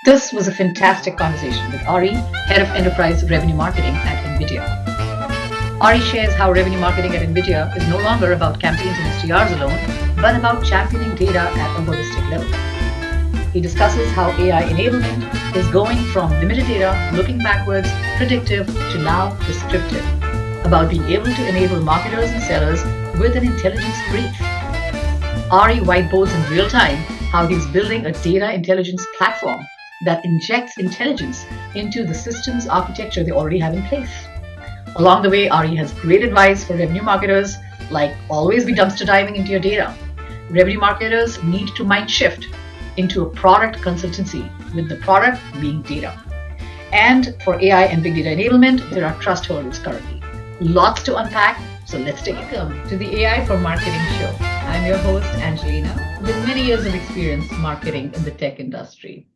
This was a fantastic conversation with Ari, Head of Enterprise Revenue Marketing at NVIDIA. Ari shares how revenue marketing at NVIDIA is no longer about campaigns and SDRs alone, but about championing data at a holistic level. He discusses how AI enablement is going from limited data, looking backwards, predictive, to now prescriptive, about being able to enable marketers and sellers with an intelligence brief. Ari whiteboards in real time how he's building a data intelligence platform that injects intelligence into the systems architecture they already have in place. Along the way, Ari has great advice for revenue marketers, like always be dumpster diving into your data. Revenue marketers need to mind shift into a product consultancy, with the product being data. And for AI and big data enablement, there are trust hurdles currently. Lots to unpack, so let's take it. Welcome to the AI for Marketing show. I'm your host, ANJLEENA, with many years of experience marketing in the tech industry.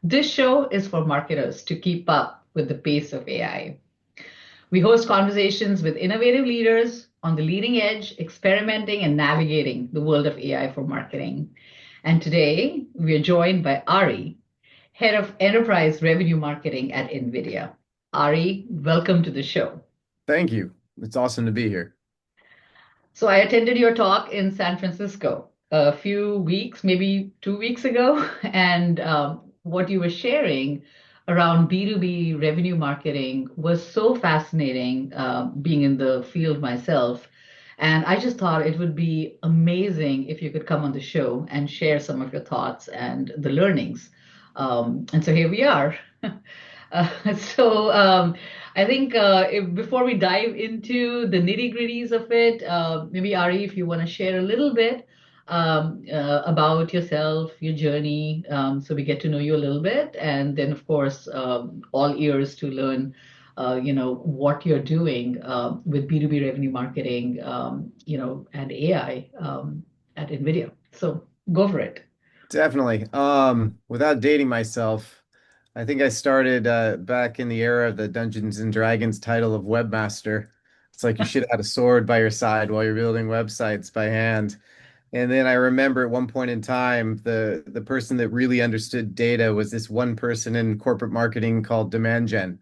This show is for marketers to keep up with the pace of AI. We host conversations with innovative leaders on the leading edge, experimenting and navigating the world of AI for marketing. And today, we are joined by Ari, Head of Enterprise Revenue Marketing at NVIDIA. Ari, welcome to the show. Thank you. It's awesome to be here. So I attended your talk in San Francisco a few weeks, maybe 2 weeks ago, and what you were sharing around B2B revenue marketing was so fascinating, being in the field myself. And I just thought it would be amazing if you could come on the show and share some of your thoughts and the learnings. And so here we are. I think before we dive into the nitty-gritties of it, maybe Ari, if you want to share a little bit about yourself, your journey, so we get to know you a little bit, and then of course, all ears to learn, what you're doing with B2B revenue marketing, and AI at NVIDIA. So go for it. Definitely. Without dating myself, I think I started back in the era of the Dungeons and Dragons title of webmaster. It's like you should have had a sword by your side while you're building websites by hand. And then I remember at one point in time, the person that really understood data was this one person in corporate marketing called Demand Gen.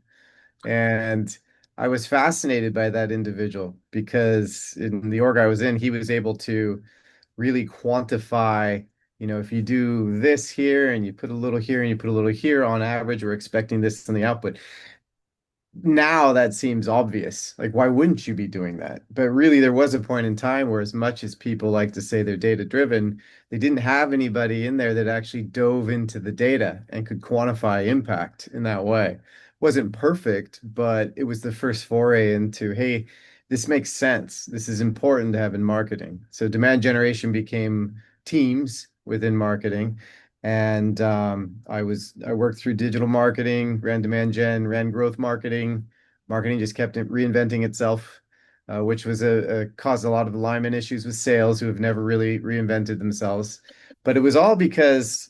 And I was fascinated by that individual because in the org I was in, he was able to really quantify, if you do this here and you put a little here and you put a little here, on average, we're expecting this in the output. Now that seems obvious. Like, why wouldn't you be doing that? But really, there was a point in time where, as much as people like to say they're data driven, they didn't have anybody in there that actually dove into the data and could quantify impact in that way. Wasn't perfect, but it was the first foray into, hey, this makes sense. This is important to have in marketing. So demand generation became teams within marketing. And I worked through digital marketing, ran demand gen, ran growth marketing. Marketing just kept reinventing itself, which was caused a lot of alignment issues with sales, who have never really reinvented themselves. But it was all because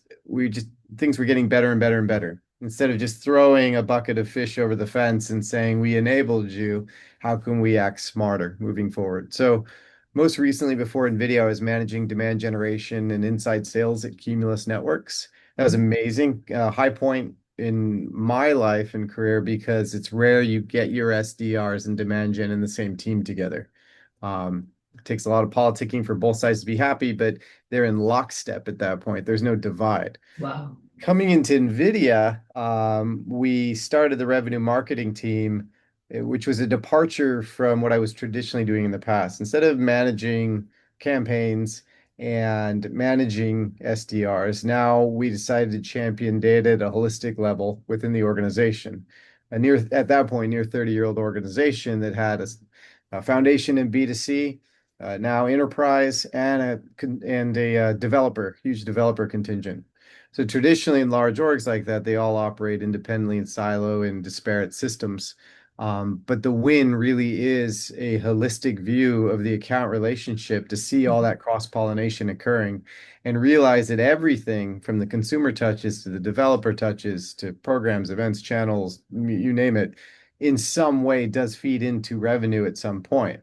things were getting better and better and better. Instead of just throwing a bucket of fish over the fence and saying, we enabled you, how can we act smarter moving forward? So most recently, before NVIDIA, I was managing demand generation and inside sales at Cumulus Networks. That was amazing. High point in my life and career, because it's rare you get your SDRs and demand gen in the same team together. It takes a lot of politicking for both sides to be happy, but they're in lockstep at that point. There's no divide. Wow. Coming into NVIDIA, we started the revenue marketing team, which was a departure from what I was traditionally doing in the past. Instead of managing campaigns and managing SDRs, now we decided to champion data at a holistic level within the organization. At that point, near 30-year-old organization that had a foundation in B2C, now enterprise, and a huge developer contingent. So traditionally in large orgs like that, they all operate independently in silo and disparate systems. But the win really is a holistic view of the account relationship, to see all that cross-pollination occurring and realize that everything from the consumer touches to the developer touches to programs, events, channels, you name it, in some way does feed into revenue at some point.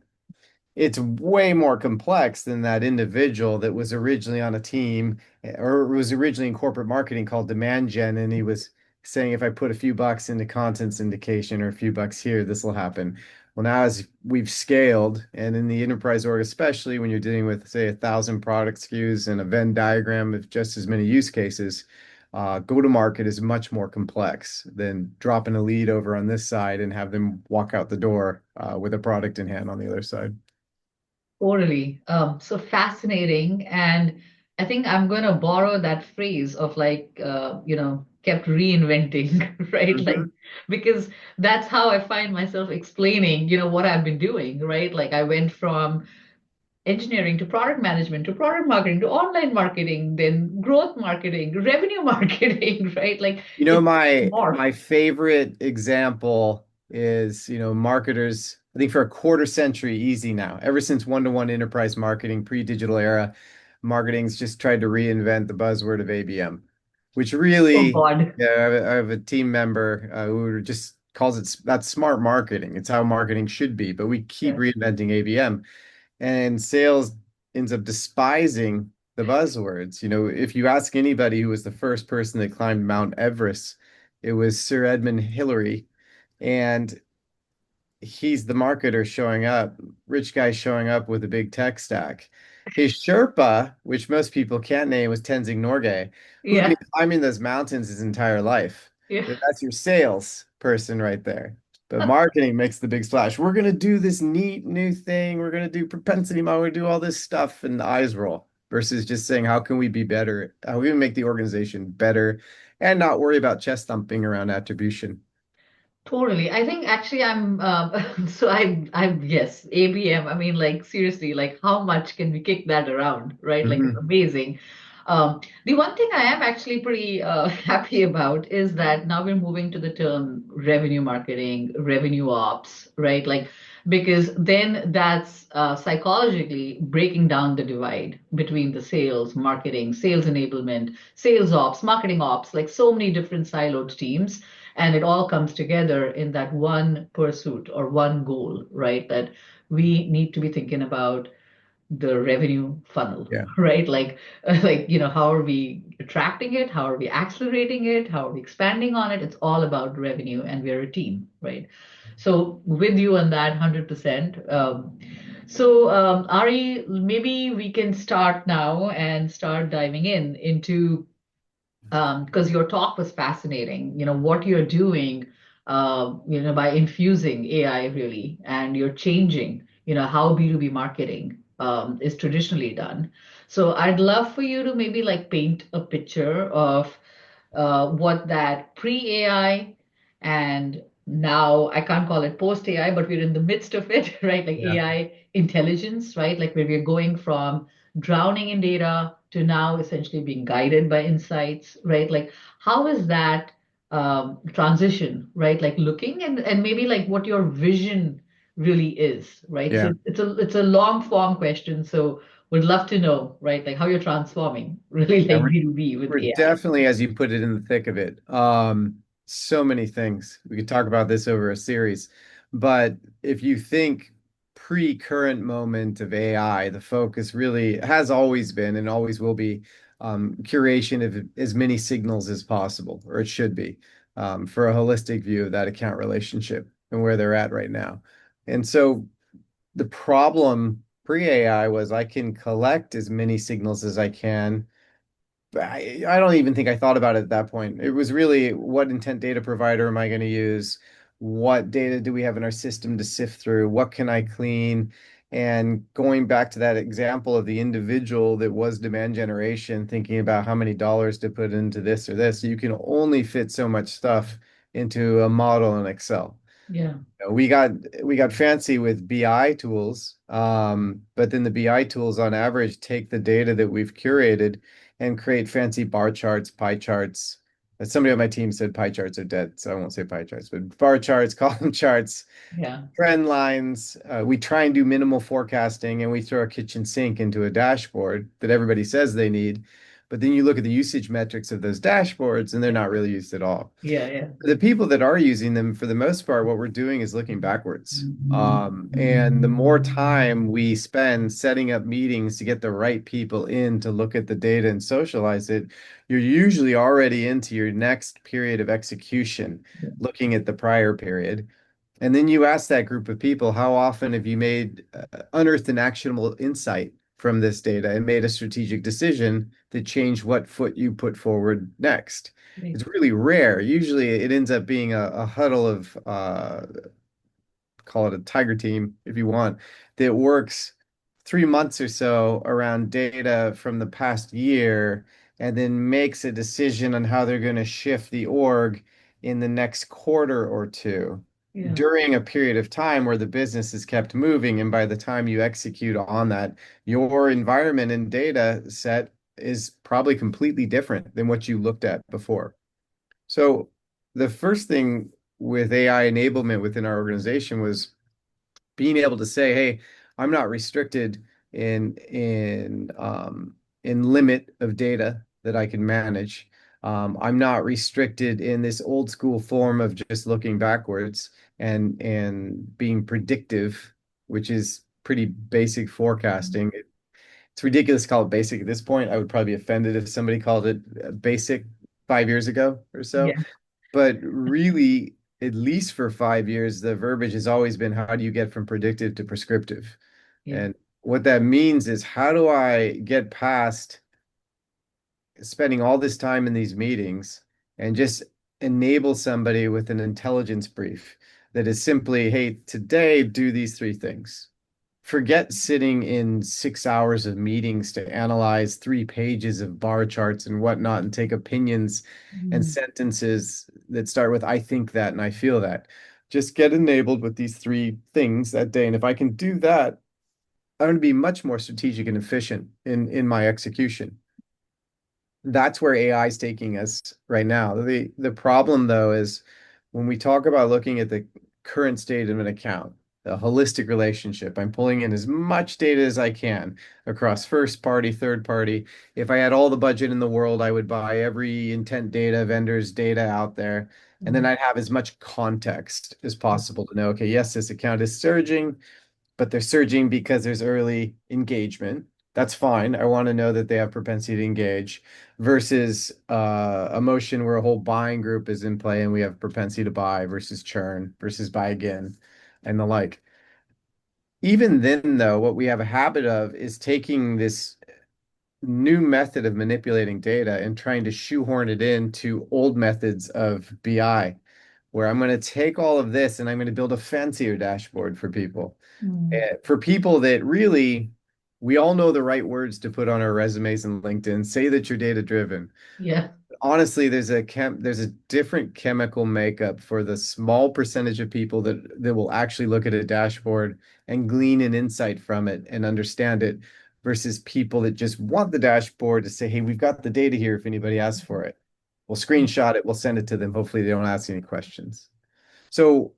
it's way more complex than that individual that was originally on a team or was originally in corporate marketing called demand gen, and he was saying if I put a few bucks into content syndication or a few bucks here, this will happen. Well, now as we've scaled, and in the enterprise org, especially when you're dealing with, say, 1,000 product SKUs and a Venn diagram of just as many use cases, go to market is much more complex than dropping a lead over on this side and have them walk out the door with a product in hand on the other side. Totally. So fascinating. And I think I'm going to borrow that phrase of like, kept reinventing, right? Like, Mhm. because that's how I find myself explaining, what I've been doing, right? Like, I went from engineering to product management to product marketing to online marketing, then growth marketing, revenue marketing, right? Like, You know, it's my morphed. favorite example is, marketers, I think for a quarter century easy now, ever since one-to-one enterprise marketing, pre-digital era, marketing's just tried to reinvent the buzzword of ABM, which Oh, really, God. yeah, I have a team member who just calls it that's smart marketing. It's how marketing should be, but we keep Yeah. reinventing ABM. And sales ends up despising the buzzwords. If you ask anybody who was the first person that climbed Mount Everest, it was Sir Edmund Hillary. And he's the marketer showing up, rich guy showing up with a big tech stack. His Sherpa, which most people can't name, was Tenzing Norgay, who'd been Yeah. climbing those mountains his entire life. Yeah. That's your sales person right there. But marketing makes the big splash. We're going to do this neat new thing. We're going to do propensity model. We're going to do all this stuff, and the eyes roll versus just saying, how can we be better? How we can make the organization better and not worry about chest thumping around attribution. Totally. I think actually I'm so yes, ABM. I mean, like seriously, like how much can we kick that around, right? Like it's Mhm. amazing. The one thing I am actually pretty happy about is that now we're moving to the term revenue marketing, revenue ops, right? Like because then that's psychologically breaking down the divide between the sales, marketing, sales enablement, sales ops, marketing ops, like so many different siloed teams, and it all comes together in that one pursuit or one goal, right? That we need to be thinking about the revenue funnel, Yeah. right? Like, how are we attracting it? How are we accelerating it? How are we expanding on it? It's all about revenue, and we're a team, right? So with you on that 100%. Ari, maybe we can start now and start diving into because your talk was fascinating. What you're doing, by infusing AI really, and you're changing, how B2B marketing is traditionally done. So I'd love for you to maybe like paint a picture of what that pre-AI and now I can't call it post-AI, but we're in the midst of it, right? Like Yeah. AI intelligence, right? Like where we're going from drowning in data to now essentially being guided by insights, right? Like how is that transition, right? Like looking and maybe like what your vision really is, right? So Yeah. it's a long form question. So would love to know, right? Like how you're transforming really Yeah, like B2B with we're AI. definitely, as you put it, in the thick of it. So many things. We could talk about this over a series, but if you think pre-current moment of AI, the focus really has always been and always will be curation of as many signals as possible, or it should be, for a holistic view of that account relationship and where they're at right now. And so the problem pre-AI was I can collect as many signals as I can. I don't even think I thought about it at that point. It was really what intent data provider am I going to use? What data do we have in our system to sift through? What can I clean? And going back to that example of the individual that was demand generation, thinking about how many dollars to put into this or this, you can only fit so much stuff into a model in Excel. Yeah. We got fancy with BI tools, but then the BI tools on average take the data that we've curated and create fancy bar charts, pie charts. Somebody on my team said pie charts are dead, so I won't say pie charts, but bar charts, column charts, Yeah. trend lines. We try and do minimal forecasting, and we throw a kitchen sink into a dashboard that everybody says they need. But then you look at the usage metrics of those dashboards and they're not really used at all. Yeah, yeah. The people that are using them, for the most part, what we're doing is looking backwards. And the more time we spend setting up meetings to get the right people in to look at the data and socialize it, you're usually already into your next period of execution, looking at the prior period. And then you ask that group of people, how often have you made unearthed an actionable insight from this data and made a strategic decision to change what foot you put forward next? Right. It's really rare. Usually it ends up being a huddle of call it a tiger team if you want, that works 3 months or so around data from the past year and then makes a decision on how they're going to shift the org in the next quarter or two Yeah. during a period of time where the business is kept moving. And by the time you execute on that, your environment and data set is probably completely different than what you looked at before. So the first thing with AI enablement within our organization was being able to say, "Hey, I'm not restricted in limit of data that I can manage. I'm not restricted in this old school form of just looking backwards and being predictive, which is pretty basic forecasting. It's ridiculous to call it basic at this point. I would probably be offended if somebody called it basic 5 years ago or so. Yeah. But really, at least for 5 years, the verbiage has always been how do you get from predictive to prescriptive? Yeah. And what that means is how do I get past spending all this time in these meetings and just enable somebody with an intelligence brief that is simply, hey, today do these three things. Forget sitting in 6 hours of meetings to analyze 3 pages of bar charts and whatnot and take opinions and Mm. sentences that start with I think that and I feel that. Just get enabled with these three things that day. And if I can do that, I'm going to be much more strategic and efficient in my execution. That's where AI is taking us right now. The problem though is when we talk about looking at the current state of an account, the holistic relationship, I'm pulling in as much data as I can across first party, third party. If I had all the budget in the world, I would buy every intent data, vendors data out there, and then Mm. I'd have as much context as possible to know, okay, yes, this account is surging, but they're surging because there's early engagement. That's fine. I want to know that they have propensity to engage versus a motion where a whole buying group is in play and we have propensity to buy versus churn versus buy again and the like. Even then, though, what we have a habit of is taking this new method of manipulating data and trying to shoehorn it into old methods of BI, where I'm going to take all of this and I'm going to build a fancier dashboard for people. Mm. For people that really, we all know the right words to put on our resumes and LinkedIn. Say that you're data driven. Yeah. Honestly, there's a different chemical makeup for the small percentage of people that will actually look at a dashboard and glean an insight from it and understand it versus people that just want the dashboard to say, hey, we've got the data here if anybody asks for it. We'll screenshot it, we'll send it to them. Hopefully they don't ask any questions. So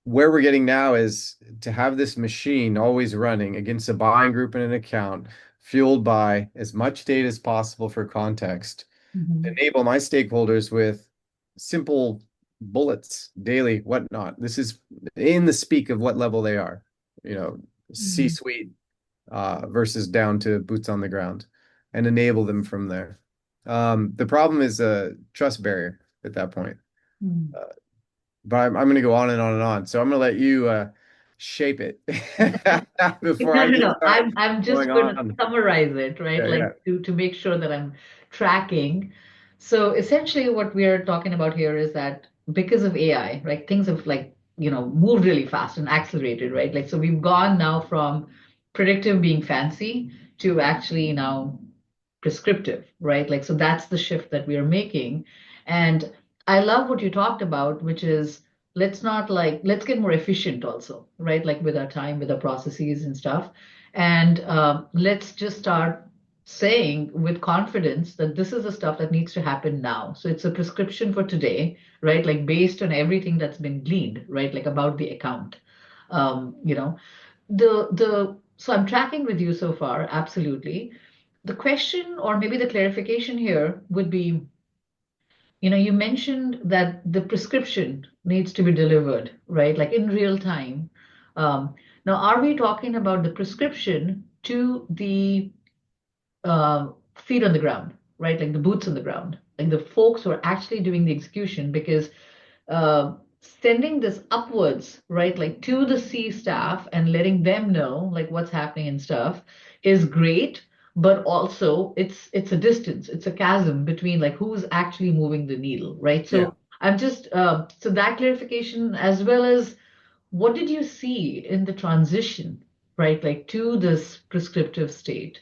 where we're getting now is to have this machine always running against a buying group in an account, fueled by as much data as possible for context, Mhm. enable my stakeholders with simple bullets daily, whatnot. This is in the speak of what level they are, you know, Mm. C-suite versus down to boots on the ground, and enable them from there. The problem is a trust barrier at that point. Mm. Uh, but I'm going to go on and on and on. So I'm going to let you shape it before No, I no, just no. start I'm just going going to on. summarize it, right? Yeah, yeah. Like to make sure that I'm tracking. So essentially what we are talking about here is that because of AI, right, things have like, moved really fast and accelerated, right? Like so we've gone now from predictive being fancy to actually now prescriptive, right? Like so that's the shift that we are making. And I love what you talked about, which is let's get more efficient also, right? Like with our time, with our processes and stuff. And let's just start saying with confidence that this is the stuff that needs to happen now. So it's a prescription for today, right? Like based on everything that's been gleaned, right? Like about the account. Um, you know, the so I'm tracking with you so far, absolutely. the question, or maybe the clarification here would be, you mentioned that the prescription needs to be delivered, right? Like in real time. Now, are we talking about the prescription to the feet on the ground, right? Like the boots on the ground, like the folks who are actually doing the execution, because uh, sending this upwards, right, like to the C staff and letting them know like what's happening and stuff is great, but also it's a distance, it's a chasm between like who's actually moving the needle, right? Yeah. So I'm just so that clarification as well as what did you see in the transition, right, like to this prescriptive state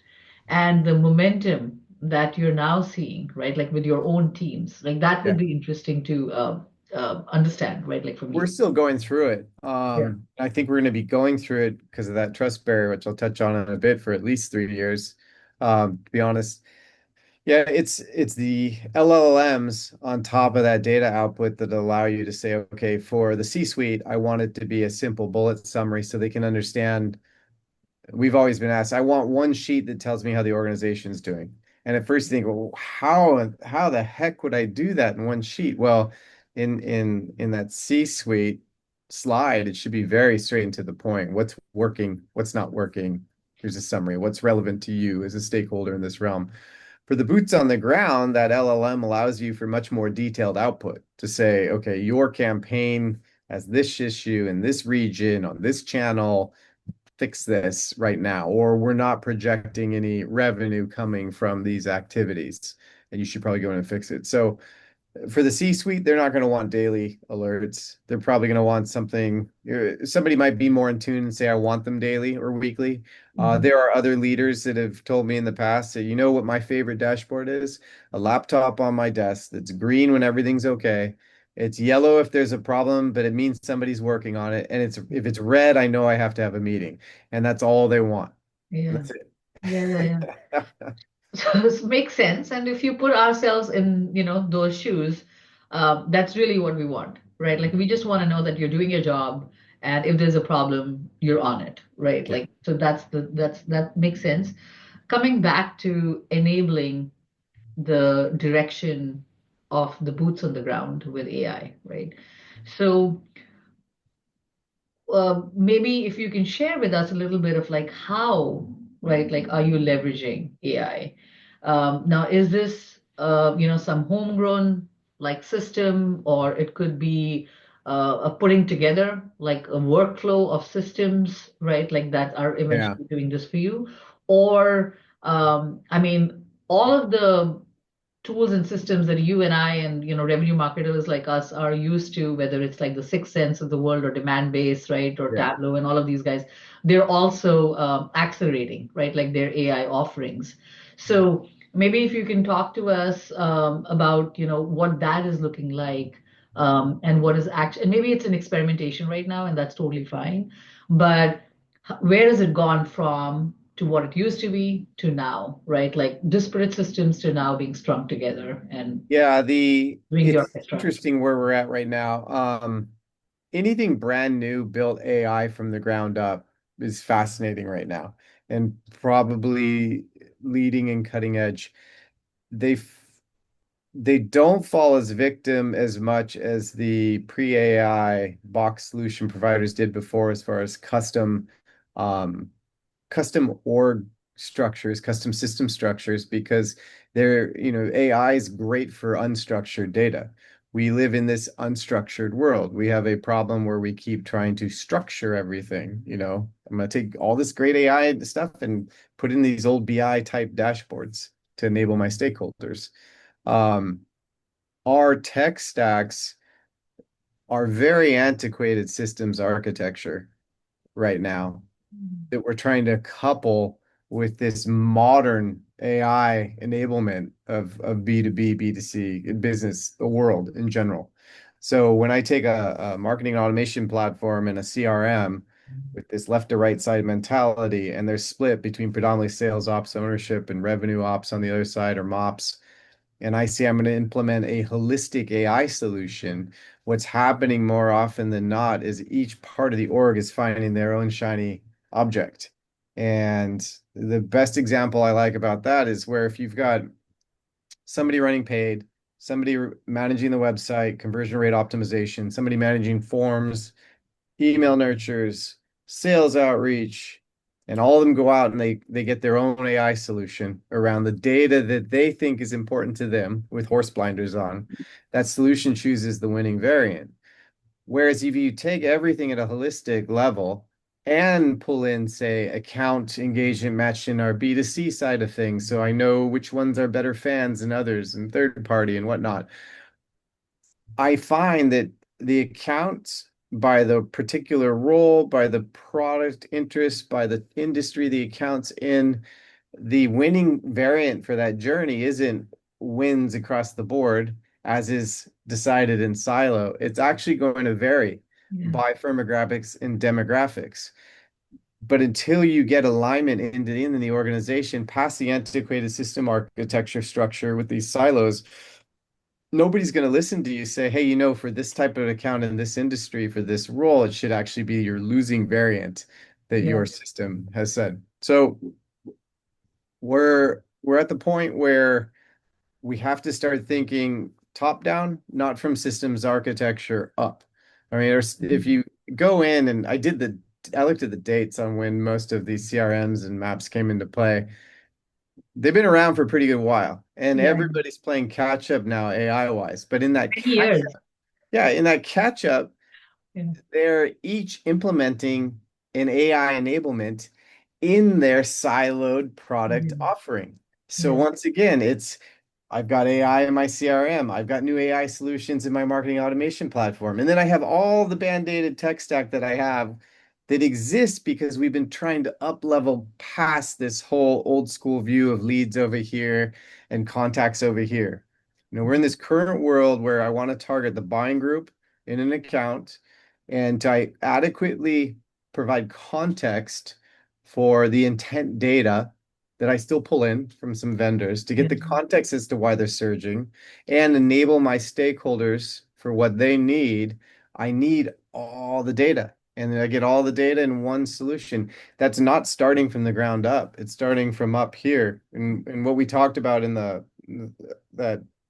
and the momentum that you're now seeing, right, like with your own teams, like that would Yeah. be interesting to understand, right, like from We're you. still going through it. Yeah. I think we're going to be going through it because of that trust barrier, which I'll touch on in a bit for at least 3 years. To be honest, yeah, it's the LLMs on top of that data output that allow you to say, okay, for the C-suite, I want it to be a simple bullet summary so they can understand. We've always been asked, I want one sheet that tells me how the organization's doing. And at first you think, well, how the heck would I do that in one sheet? Well, in that C-suite slide, it should be very straight and to the point. What's working, what's not working. Here's a summary. What's relevant to you as a stakeholder in this realm. For the boots on the ground, that LLM allows you for much more detailed output to say, okay, your campaign has this issue in this region on this channel, fix this right now, or we're not projecting any revenue coming from these activities, and you should probably go in and fix it. So for the C-suite, they're not going to want daily alerts. They're probably going to want something. Somebody might be more in tune and say, I want them daily or weekly. Mhm. There are other leaders that have told me in the past that, you know what my favorite dashboard is? A laptop on my desk that's green when everything's okay. It's yellow if there's a problem, but it means somebody's working on it. And if it's red, I know I have to have a meeting. And that's all they want. Yeah. That's it. Yeah, yeah, yeah. So this makes sense. And if you put ourselves in, those shoes, that's really what we want, right? Like we just want to know that you're doing your job, and if there's a problem, you're on it, right? Yeah. Like so that makes sense. Coming back to enabling the direction of the boots on the ground with AI, right? So maybe if you can share with us a little bit of like how, right, like are you leveraging AI? Now, is this, some homegrown like system, or it could be a putting together like a workflow of systems, right, like that are Yeah. eventually doing this for you? Or, I mean, all of the tools and systems that you and I and revenue marketers like us are used to, whether it's like the Sixth Sense of the world or demand base, right, or Yeah. Tableau and all of these guys, they're also accelerating, right, like their AI offerings. So maybe if you can talk to us about what that is looking like, and what is actually, and maybe it's an experimentation right now, and that's totally fine. But where has it gone from to what it used to be to now, right? Like disparate systems to now being strung together and Yeah, the doing the it's orchestra. interesting where we're at right now. Anything brand new built AI from the ground up is fascinating right now and probably leading and cutting edge. They f- they don't fall as victim as much as the pre-AI box solution providers did before as far as um, custom org structures, custom system structures, because AI is great for unstructured data. We live in this unstructured world. We have a problem where we keep trying to structure everything. I'm going to take all this great AI stuff and put in these old BI type dashboards to enable my stakeholders. Um, our tech stacks are very antiquated systems architecture right now that we're trying to couple with this modern AI enablement of B2B, B2C in business, the world in general. So when I take a marketing automation platform and a CRM with this left to right side mentality, and they're split between predominantly sales ops ownership and revenue ops on the other side or MOPS, and I see I'm going to implement a holistic AI solution, what's happening more often than not is each part of the org is finding their own shiny object. And the best example I like about that is where if you've got somebody running paid, somebody managing the website, conversion rate optimization, somebody managing forms, email nurtures, sales outreach, and all of them go out and they get their own AI solution around the data that they think is important to them with horse blinders on. That solution chooses the winning variant. Whereas if you take everything at a holistic level and pull in, say, account engagement matched in our B2C side of things, so I know which ones are better fans than others and third party and whatnot, I find that the accounts by the particular role, by the product interest, by the industry, the accounts in the winning variant for that journey isn't wins across the board, as is decided in silo. It's actually going to vary Yeah. by firmographics and demographics. But until you get alignment in the organization past the antiquated system architecture structure with these silos, nobody's going to listen to you say, hey, for this type of account in this industry, for this role, it should actually be your losing variant that Yeah. your system has said. So we're at the point where we have to start thinking top down, not from systems architecture up. I mean, if you go in and I looked at the dates on when most of these CRMs and maps came into play. They've been around for a pretty good while, and Yeah. everybody's playing catch up now, AI wise. But in that 20 catch years. yeah, in that catch up, Yeah. they're each implementing an AI enablement in their siloed product Yeah. offering. So Yeah. once again, I've got AI in my CRM. I've got new AI solutions in my marketing automation platform. And then I have all the band-aided tech stack that I have that exists because we've been trying to up level past this whole old school view of leads over here and contacts over here. We're in this current world where I want to target the buying group in an account and to adequately provide context for the intent data that I still pull in from some vendors to get Yeah. the context as to why they're surging and enable my stakeholders for what they need. I need all the data. And then I get all the data in one solution. That's not starting from the ground up. It's starting from up here. And what we talked about in that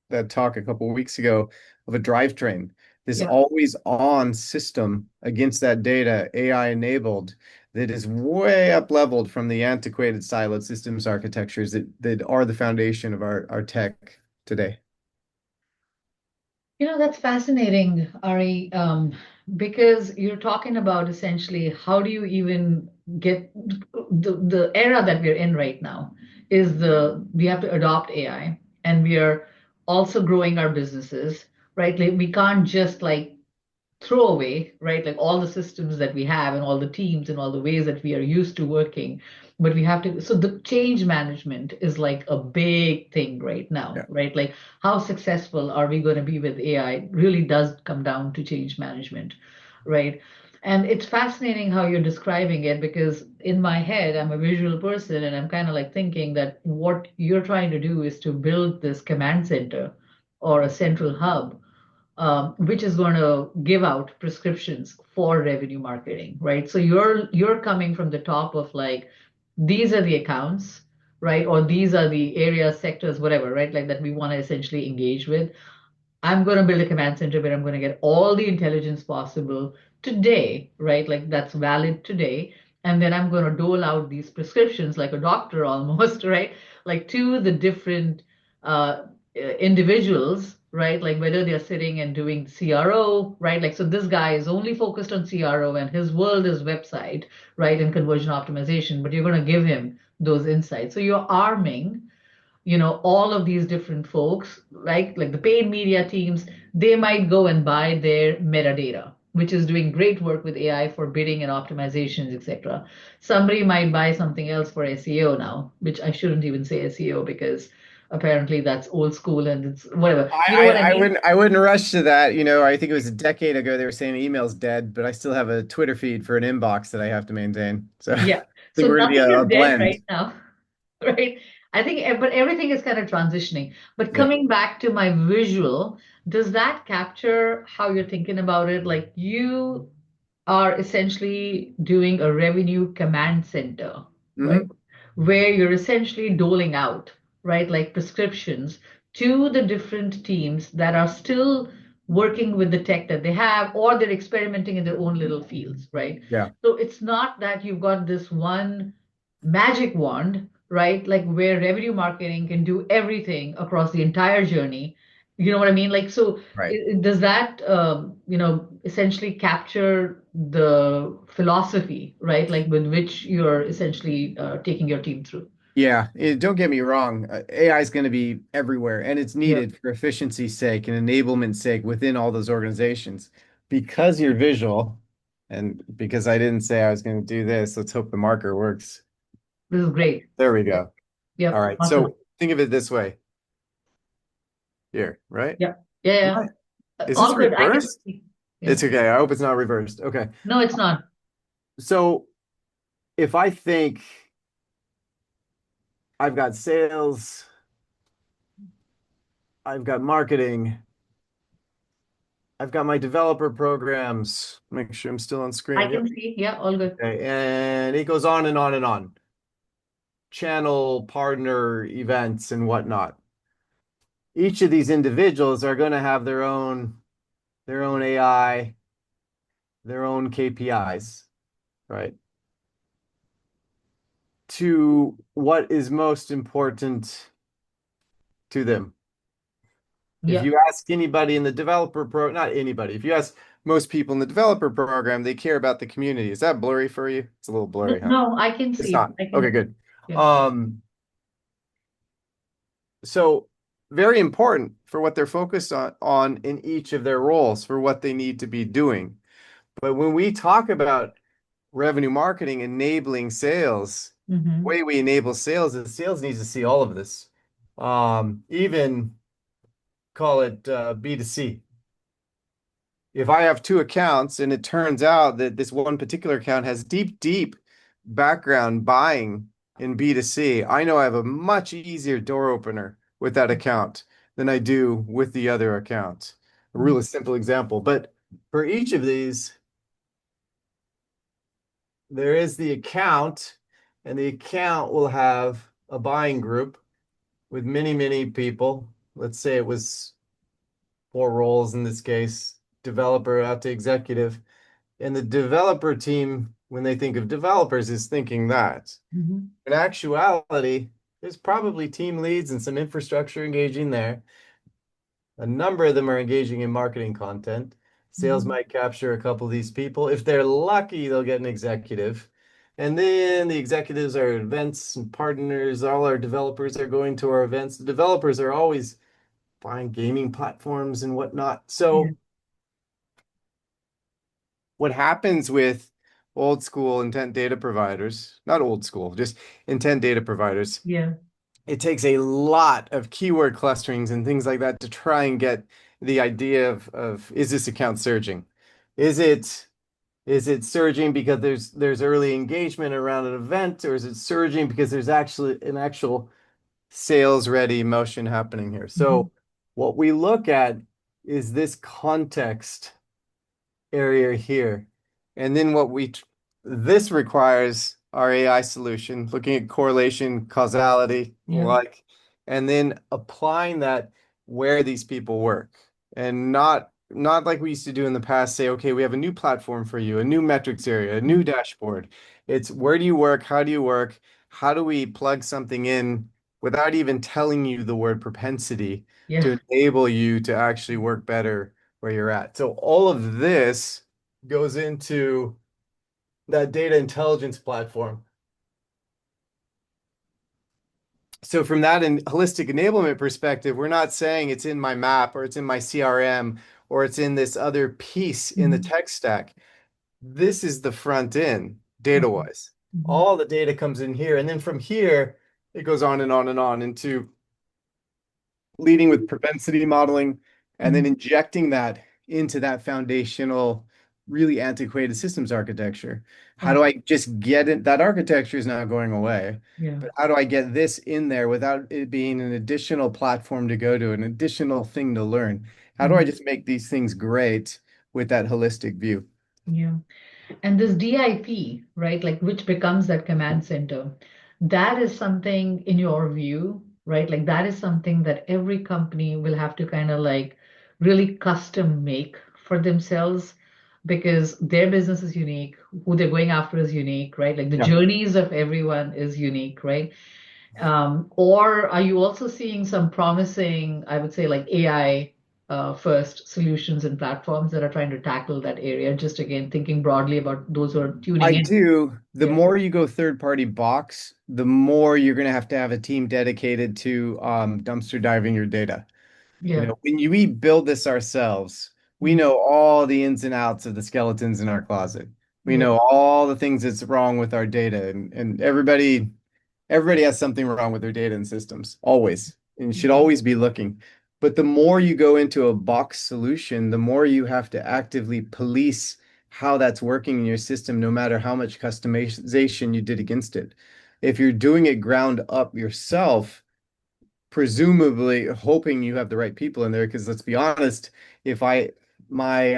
that talk a couple of weeks ago of a drivetrain, this Yeah. always on system against that data, AI enabled, that is way up leveled from the antiquated siloed systems architectures that are the foundation of our tech today. That's fascinating, Ari, because you're talking about essentially how do you even get the era that we're in right now is we have to adopt AI and we are also growing our businesses, right? Like we can't just like throw away, right? Like all the systems that we have and all the teams and all the ways that we are used to working. But we have to, so the change management is like a big thing right now, Yeah. right? Like how successful are we going to be with AI really does come down to change management, right? And it's fascinating how you're describing it because in my head, I'm a visual person and I'm kind of like thinking that what you're trying to do is to build this command center or a central hub which is going to give out prescriptions for revenue marketing, right? So you're coming from the top of like these are the accounts, right? Or these are the areas, sectors, whatever, right? Like that we want to essentially engage with. I'm going to build a command center where I'm going to get all the intelligence possible today, right? Like that's valid today. And then I'm going to dole out these prescriptions like a doctor almost, right? Like to the different individuals, right? Like whether they're sitting and doing CRO, right? Like, so this guy is only focused on CRO and his world is website, right? And conversion optimization, but you're going to give him those insights. So you're arming all of these different folks, like the paid media teams, they might go and buy their metadata, which is doing great work with AI for bidding and optimizations, etc. Somebody might buy something else for SEO now, which I shouldn't even say SEO because apparently that's old school and it's whatever. You know what I mean? I wouldn't rush to that. I think it was a decade ago they were saying email's dead, but I still have a Twitter feed for an inbox that I have to maintain. So I Yeah. think So we're going to be nothing a is dead blend. right now, right? I think, but everything is kind of transitioning. But Yeah. coming back to my visual, does that capture how you're thinking about it? Like you are essentially doing a revenue command center. right? Hmm. Where you're essentially doling out, right, like prescriptions to the different teams that are still working with the tech that they have, or they're experimenting in their own little fields, right? Yeah. So it's not that you've got this one magic wand, right? Like where revenue marketing can do everything across the entire journey. You know what I mean? Like, so Right. does that, essentially capture the philosophy, right? Like with which you're essentially taking your team through. Yeah, don't get me wrong. AI is going to be everywhere, and it's Yeah. needed for efficiency's sake and enablement's sake within all those organizations. Because you're visual, and because I didn't say I was going to do this, let's hope the marker works. This is great. There we Yeah. go. All Yep. right. Awesome. So think of it this way here, right? Yeah. Yeah. Yeah. What? Is this All good. I can reversed? see. Yeah. It's okay. I hope it's not reversed. Okay. No, it's not. So if I think I've got sales, I've got marketing, I've got my developer programs. Make sure I'm still on I screen. Yep. can see. Yeah. All good. Okay. And it goes on and on and on. Channel partner events and whatnot. Each of these individuals are going to have their own AI, their own KPIs, right? To what is most important to them. If Yeah. you ask anybody in the developer pro, not anybody, if you ask most people in the developer program, they care about the community. Is that blurry for you? It's a little No, blurry, huh? no, I can It's see. not. I Okay, can see. good. Yeah. Um, so very important for what they're focused on in each of their roles for what they need to be doing. But when we talk about revenue marketing enabling sales, the Mm-hmm. way we enable sales is sales needs to see all of this. Even call it B2C. If I have two accounts and it turns out that this one particular account has deep, deep background buying in B2C, I know I have a much easier door opener with that account than I do with the other account. A really simple example. But for each of these, there is the account, and the account will have a buying group with many, many people. Let's say it was four roles in this case, developer out to executive. And the developer team, when they think of developers, is thinking that. Mm-hmm. In actuality, there's probably team leads and some infrastructure engaging there. A number of them are engaging in marketing content. Sales Mm-hmm. might capture a couple of these people. If they're lucky, they'll get an executive. And then the executives are events and partners. All our developers are going to our events. The developers are always buying gaming platforms and whatnot. Yeah. So what happens with old school intent data providers, not old school, just intent data providers, Yeah. it takes a lot of keyword clusterings and things like that to try and get the idea of is this account surging? Is it is it surging because there's early engagement around an event, or is it surging because there's actually an actual sales ready motion happening here? Mm-hmm. So what we look at is this context area here. And then this requires our AI solution, looking at correlation, causality, Yeah. like, and then applying that where these people work. And not like we used to do in the past, say, okay, we have a new platform for you, a new metrics area, a new dashboard. It's where do you work? How do you work? How do we plug something in without even telling you the word propensity Yeah. to enable you to actually work better where you're at? So all of this goes into that data intelligence platform. So from that and holistic enablement perspective, we're not saying it's in my map or it's in my CRM or it's in this other piece in the Mm-hmm. tech stack. This is the front end Okay. data-wise. Mm-hmm. All the data comes in here, and then from here it goes on and on and on into leading with propensity modeling and then Mm-hmm. injecting that into that foundational, really antiquated systems architecture. How do Awesome. I just get it? That architecture is not going away, Yeah. but how do I get this in there without it being an additional platform to go to, an additional thing to learn? How do I Mm-hmm. just make these things great with that holistic view? Yeah. And this DIP, right, like which becomes that command center, that is something in your view, right? Like that is something that every company will have to kind of like really custom make for themselves because their business is unique, who they're going after is unique, right? Like the Yeah. journeys of everyone is unique, right? Or are you also seeing some promising, I would say, like AI first solutions and platforms that are trying to tackle that area? Just again, thinking broadly about those who are tuning I in. do. The Yeah, more you go third party box, the more you're going to have a team dedicated to dumpster diving your data. yeah, When we build this ourselves, we mm, know all the ins and outs of the skeletons in our closet. We yeah, know all the things that's wrong with our data, and everybody has something wrong with their data and systems, always, and you should mm, always be looking. But the more you go into a box solution, the more you have to actively police how that's working in your system, no matter how much customization you did against it. If you're doing it ground up yourself, presumably hoping you have the right people in there, because let's be honest, if I my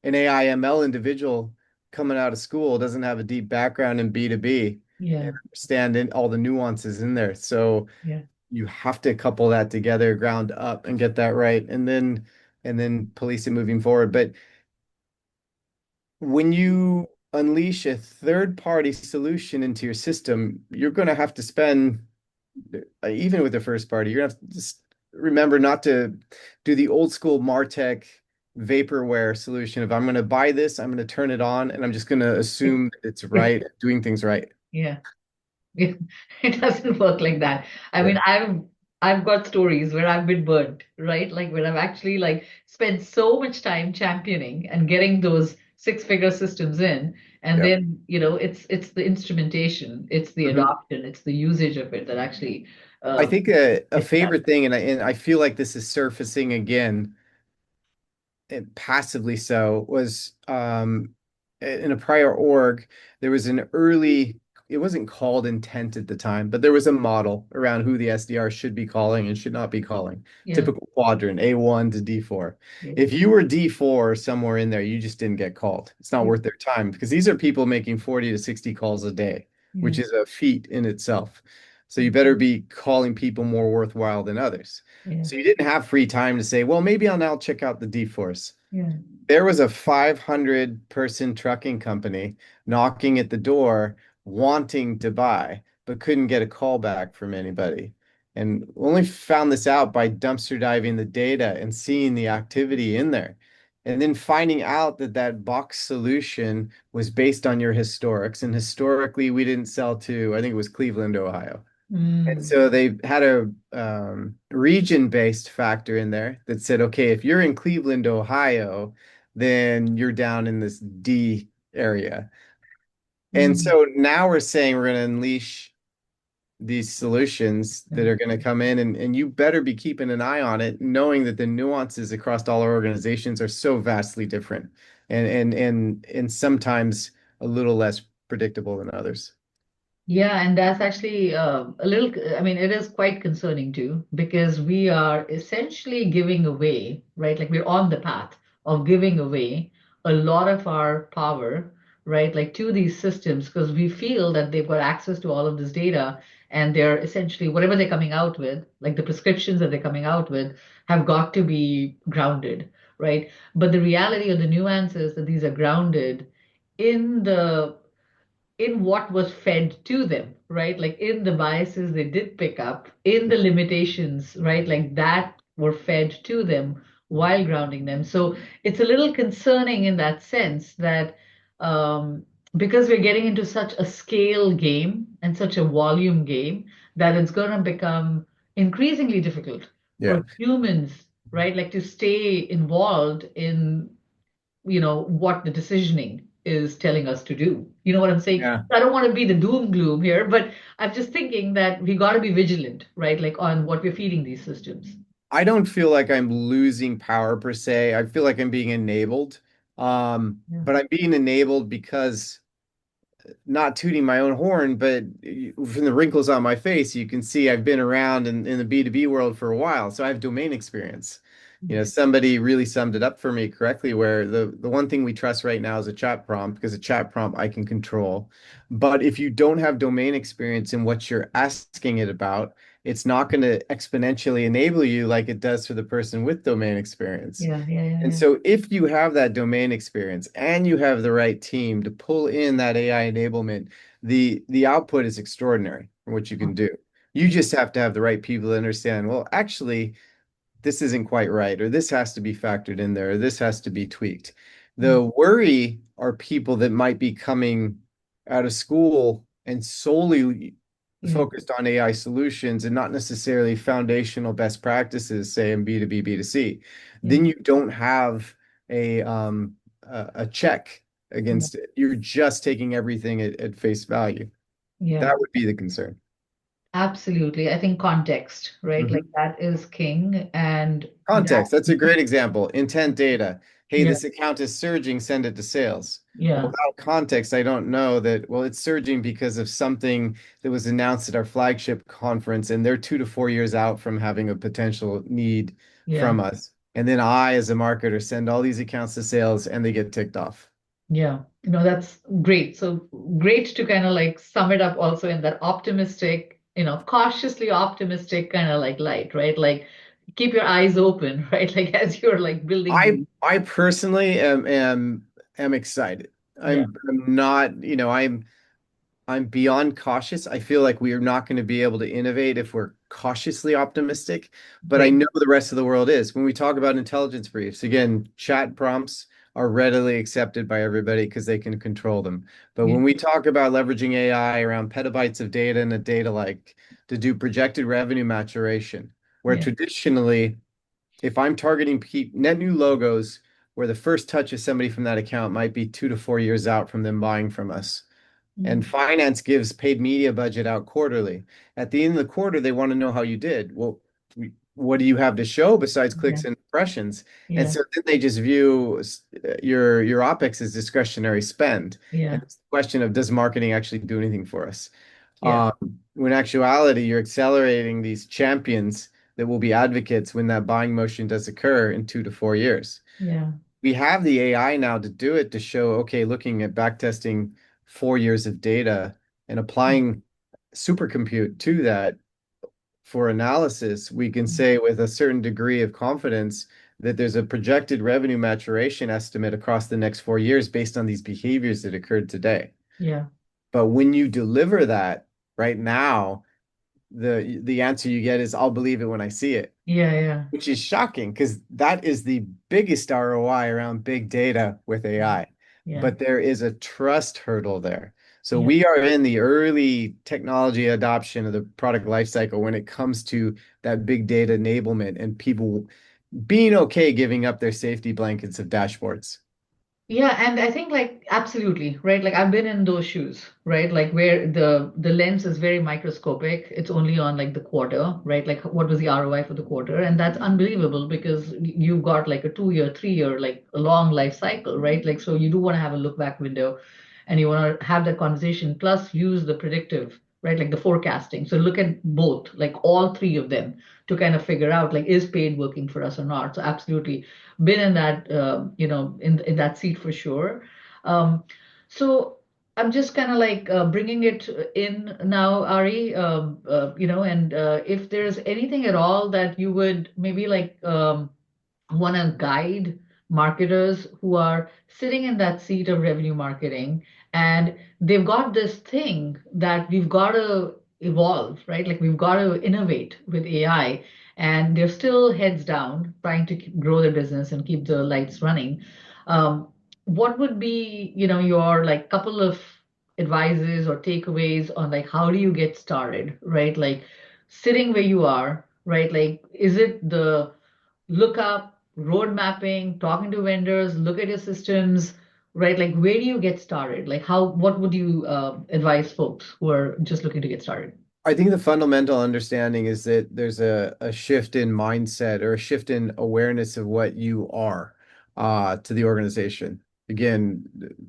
an AI ML individual coming out of school doesn't have a deep background in B2B and yeah, understand in all the nuances in there. So yeah. you have to couple that together ground up and get that right and then police it moving forward. But when you unleash a third party solution into your system, you're going to have to spend even with the first party, you're gonna have to just remember not to do the old school Martech vaporware solution of I'm gonna buy this, I'm gonna turn it on, and I'm just gonna assume that it's right, doing things right. Yeah. It, it doesn't work like that. I Yeah. mean, I've got stories where I've been burnt, right? Like where I've actually like spent so much time championing and getting those six-figure systems in, and Yeah. then, it's the instrumentation, it's the Mhm. adoption, it's the usage of it that actually I um think a gets that. favorite thing, and I feel like this is surfacing again, and passively so, was in a prior org, there was an early, it wasn't called intent at the time, but there was a model around who the SDR should be calling and should not be calling. Yeah, Typical quadrant, A1 to D4. yeah, If you were D4 somewhere in there, you just didn't get called. It's not yeah, worth their time because these are people making 40 to 60 calls a day, which yeah, is a feat in itself. So you better be calling people more worthwhile than others. yeah, So you didn't have free time to say, well, maybe I'll now check out the D4s. yeah. There was a 500-person trucking company knocking at the door wanting to buy, but couldn't get a call back from anybody. And only found this out by dumpster diving the data and seeing the activity in there. And then finding out that that box solution was based on your historics. And historically, we didn't sell to, I think it was Cleveland, Ohio. And Mm, so they had a region-based factor in there that said, okay, if you're in Cleveland, Ohio, then you're down in this D area. And mm, so now we're saying we're going to unleash these solutions that yeah. are going to come in, and you better be keeping an eye on it, knowing that the nuances across all our organizations are so vastly different and sometimes a little less predictable than others. Yeah, and that's actually a little, I mean, it is quite concerning too, because we are essentially giving away, right? Like we're on the path of giving away a lot of our power, right? Like to these systems, because we feel that they've got access to all of this data and they're essentially, whatever they're coming out with, like the prescriptions that they're coming out with, have got to be grounded, right? But the reality or the nuance is that these are grounded in what was fed to them, right? Like in the biases they did pick up, in the limitations, right? Like that were fed to them while grounding them. So it's a little concerning in that sense that um, because we're getting into such a scale game and such a volume game, that it's going to become increasingly difficult Yeah. for humans, right? Like to stay involved in what the decisioning is telling us to do. You know what I'm saying? Yeah. I don't want to be the doom gloom here, but I'm just thinking that we got to be vigilant, right? Like on what we're feeding these systems. I don't feel like I'm losing power per se. I feel like I'm being enabled. Yeah. But I'm being enabled because not tooting my own horn, but from the wrinkles on my face, you can see I've been around in the B2B world for a while. So I have domain experience. Somebody really summed it up for me correctly, where the one thing we trust right now is a chat prompt, because a chat prompt I can control. But if you don't have domain experience in what you're asking it about, it's not going to exponentially enable you like it does for the person with domain experience. Yeah, yeah, yeah, And yeah. so if you have that domain experience and you have the right team to pull in that AI enablement, the output is extraordinary for what you can do. You Yeah, just have to have the right people to understand, well, actually, this isn't quite right, or this has to be factored in there, or this has to be tweaked. yeah, The worry are people that might be coming out of school and solely yeah, focused on AI solutions and not necessarily foundational best practices, say in B2B, B2C. yeah, Then you don't have a check yeah, against it. You're just taking everything at face value. yeah. That would be the concern. Absolutely. I think context, right? Like Mhm. that is king. And that, Context, that's a great example. Intent data. Hey, yeah, this account is surging, send it to sales. Well, yeah, without context, I don't know that, well, it's surging because of something that was announced at our flagship conference, and they're 2 to 4 years out from having a potential need yeah. from us. And then I, as a marketer, send all these accounts to sales and they get ticked off. Yeah, that's great. So great to kind of like sum it up also in that optimistic, cautiously optimistic kind of like light, right? Like keep your eyes open, right? Like as you're like building these. I personally am excited. Yeah, I'm not, I'm beyond cautious. I feel like we are not going to be able to innovate if we're cautiously optimistic, but I great. know the rest of the world is. When we talk about intelligence briefs, again, chat prompts are readily accepted by everybody because they can control them. But Yeah, when we talk about leveraging AI around petabytes of data and a data lake to do projected revenue maturation, where yeah, traditionally, if I'm targeting net new logos, where the first touch of somebody from that account might be 2 to 4 years out from them buying from us, and mm, finance gives paid media budget out quarterly. At the end of the quarter, they want to know how you did. Well, what do you have to show besides yeah, clicks and impressions? And yeah, so then they just view your OpEx as discretionary spend. And yeah, it's the question of, does marketing actually do anything for us? yeah, When in actuality, you're accelerating these champions that will be advocates when that buying motion does occur in 2 to 4 years. yeah, We have the AI now to do it, to show, okay, looking at backtesting 4 years of data and applying supercompute to that for analysis, we can say with a certain degree of confidence that there's a projected revenue maturation estimate across the next 4 years based on these behaviors that occurred today. yeah, But when you deliver that right now, the answer you get is, I'll believe it when I see it, yeah, yeah, which is shocking because that is the biggest ROI around big data with AI. yeah, But there is a trust hurdle there. So yeah. we are in the early technology adoption of the product lifecycle when it comes to that big data enablement and people being okay giving up their safety blankets of dashboards. Yeah, and I think like absolutely, right? Like I've been in those shoes, right? Like where the lens is very microscopic. It's only on like the quarter, right? Like what was the ROI for the quarter? And that's unbelievable because you've got like a 2 year, 3 year, like a long life cycle, right? Like so you do want to have a look back window and you want to have that conversation plus use the predictive, right? Like the forecasting. So look at both, like all three of them to kind of figure out like is paid working for us or not. So absolutely been in that in that seat for sure. Um, so I'm just kind of like bringing it in now, Ari. And if there's anything at all that you would maybe like want to guide marketers who are sitting in that seat of revenue marketing and they've got this thing that we've got to evolve, right? Like we've got to innovate with AI and they're still heads down trying to grow their business and keep the lights running. What would be, your like couple of advices or takeaways on like how do you get started, right? Like sitting where you are, right? Like is it the look up road mapping, talking to vendors, look at your systems, right? Like, where do you get started? Like, what would you advise folks who are just looking to get started? I think the fundamental understanding is that there's a shift in mindset or a shift in awareness of what you are to the organization. Again,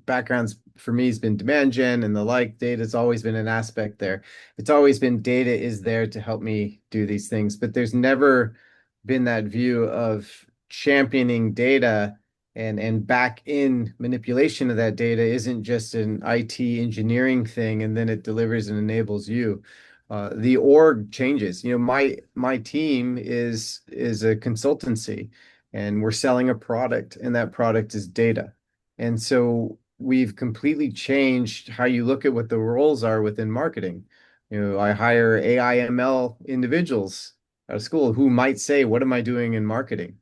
backgrounds for me has been demand gen and the like. Data's always been an aspect there. It's always been data is there to help me do these things, but there's never been that view of championing data and back in manipulation of that data isn't just an IT engineering thing and then it delivers and enables you. The org changes. My team is a consultancy and we're selling a product and that product is data. And so we've completely changed how you look at what the roles are within marketing. I hire AI ML individuals out of school who might say, "What am I doing in marketing?"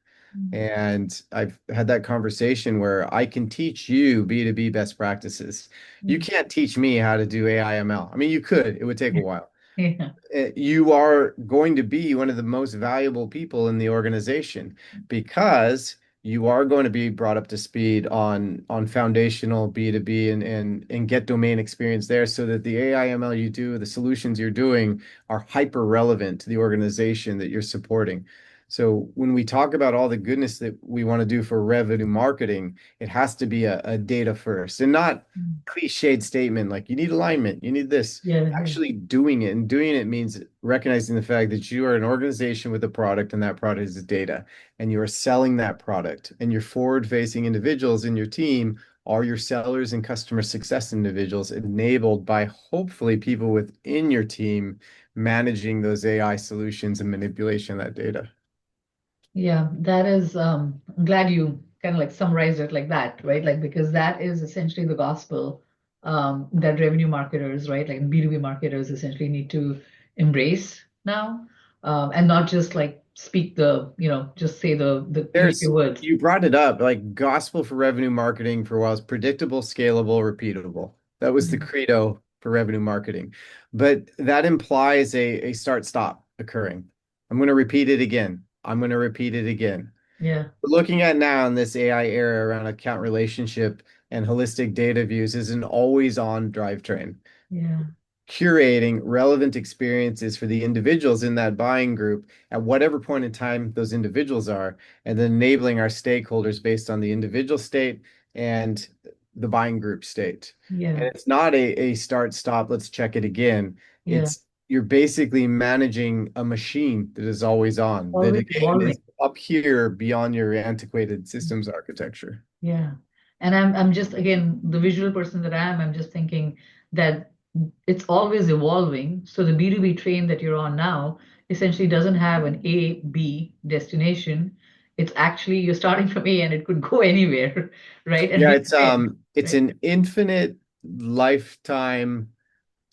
And I've had that conversation where I can teach you B2B best practices. You Mm. can't teach me how to do AI ML. I mean, you could, it would take a while. Yeah. You are going to be one of the most valuable people in the organization because you are going to be brought up to speed on foundational B2B and get domain experience there so that the AI ML you do, the solutions you're doing are hyper relevant to the organization that you're supporting. So when we talk about all the goodness that we want to do for revenue marketing, it has to be a data first and not Mm. cliched statement like you need alignment, you need this. Yeah, yeah, Actually doing it, and doing it means recognizing the fact that you are an organization with a product and that product is data and you are selling that product and your forward facing individuals in your team are your sellers and customer success individuals enabled by hopefully people within your team managing those AI solutions and manipulation of that data. yeah. That is, I'm glad you kind of like summarized it like that, right? Like, because that is essentially the gospel that revenue marketers, right? Like B2B marketers essentially need to embrace now, and not just like speak just say the cliche There's, words. you brought it up, like gospel for revenue marketing for a while is predictable, scalable, repeatable. That was the Mm. credo for revenue marketing. But that implies a start stop occurring. I'm going to repeat it again. I'm going to repeat it again. Yeah, We're looking at now in this AI era around account relationship and holistic data views is an always on drivetrain yeah, curating relevant experiences for the individuals in that buying group at whatever point in time those individuals are, and then enabling our stakeholders based on the individual state and the buying group state. yeah, And it's not a start, stop, let's check it again. yeah. You're basically managing a machine that is always on, that Always again evolving. is up here beyond your antiquated systems architecture. Yeah. And I'm just again the visual person that I am, I'm just thinking that it's always evolving. So the B2B train that you're on now essentially doesn't have an A, B destination. It's actually you're starting from A and it could go anywhere, right? And Yeah, be where, it's right? an infinite lifetime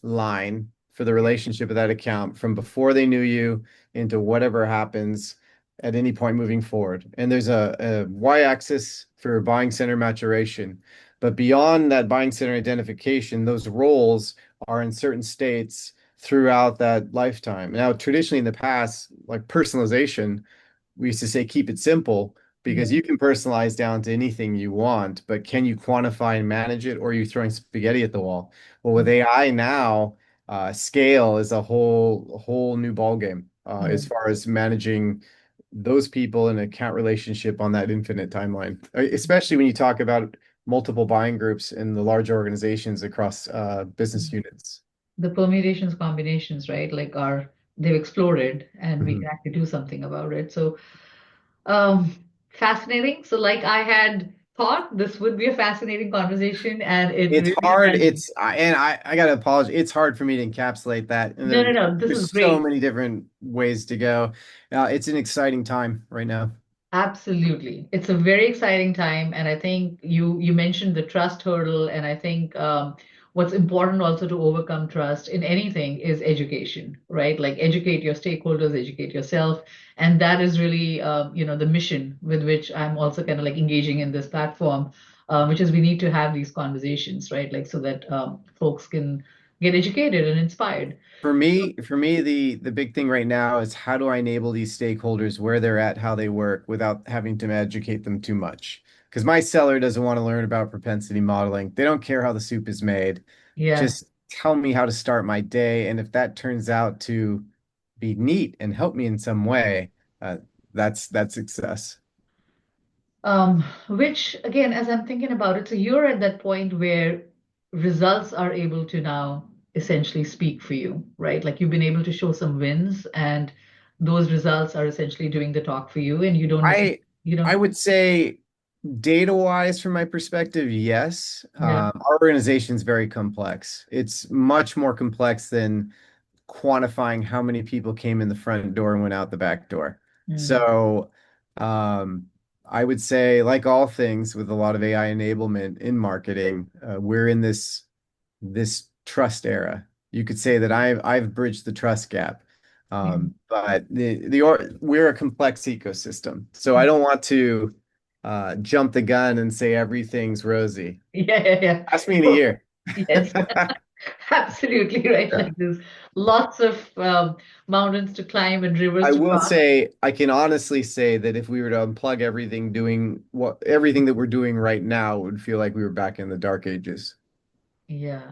line for the relationship of that account from before they knew you into whatever happens at any point moving forward. And there's a y-axis for buying center maturation. But beyond that buying center identification, those roles are in certain states throughout that lifetime. Now, traditionally in the past, like personalization, we used to say keep it simple because Yeah. you can personalize down to anything you want, but can you quantify and manage it, or are you throwing spaghetti at the wall? Well, with AI now, scale is a whole new ballgame Yeah. as far as managing those people in an account relationship on that infinite timeline, especially when you talk about multiple buying groups in the large organizations across business units. The permutations, combinations, right? Like are they've exploded and we Mhm. can actually do something about it. So fascinating. So, like I had thought, this would be a fascinating conversation, and it It's really hard. has. I gotta apologize. It's hard for me to encapsulate that. And No, no, no. This is there's so great. many different ways to go. It's an exciting time right now. Absolutely. It's a very exciting time, and I think you mentioned the trust hurdle, and I think what's important also to overcome trust in anything is education, right? Like educate your stakeholders, educate yourself, and that is really the mission with which I'm also kind of like engaging in this platform, which is we need to have these conversations, right? Like so that folks can get educated and inspired. For me, the big thing right now is how do I enable these stakeholders where they're at, how they work, without having to educate them too much. Because my seller doesn't want to learn about propensity modeling. They don't care how the soup is made. Yeah. Just tell me how to start my day, and if that turns out to be neat and help me in some way, uh, that's success. Which again, as I'm thinking about it, so you're at that point where results are able to now essentially speak for you, right? Like you've been able to show some wins, and those results are essentially doing the talk for you, and you don't I need. You I know? would say data-wise, from my perspective, yes. Yeah. Our organization is very complex. It's much more complex than quantifying how many people came in the front door and went out the back door. Mm. So, I would say, like all things with a lot of AI enablement in marketing, we're in this trust era. You could say that I've bridged the trust gap. Mm. But we're a complex ecosystem, so I don't want to jump the gun and say everything's rosy. Yeah, yeah, yeah. Ask me in a Oh, year. yes, absolutely right. Yeah. Like there's lots of mountains to climb and rivers I to will cross. say, I can honestly say that if we were to unplug everything, everything that we're doing right now, it would feel like we were back in the dark ages. Yeah,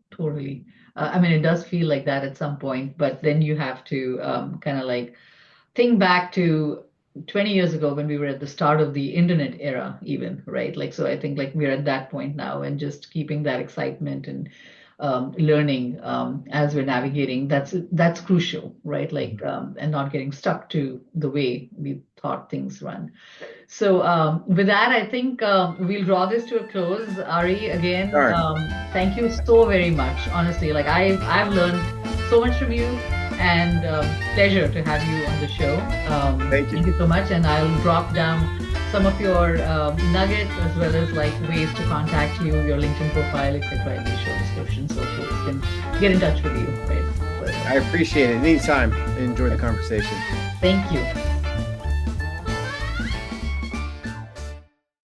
totally. I mean, it does feel like that at some point, but then you have to kind of like think back to 20 years ago when we were at the start of the internet era, even, right? Like, so I think like we're at that point now, and just keeping that excitement and learning as we're navigating, that's crucial, right? Like, and not getting stuck to the way we thought things run. So with that, I think we'll draw this to a close. Ari, All again, right. thank you so very much. Honestly, like I've learned so much from you, and pleasure to have you on the show. Thank you. Thank you so much, and I'll drop down some of your nuggets as well as like ways to contact you, your LinkedIn profile, etc. in the show description, so folks can get in touch with you. Right. I appreciate it. Anytime. I enjoyed the conversation. Thank you.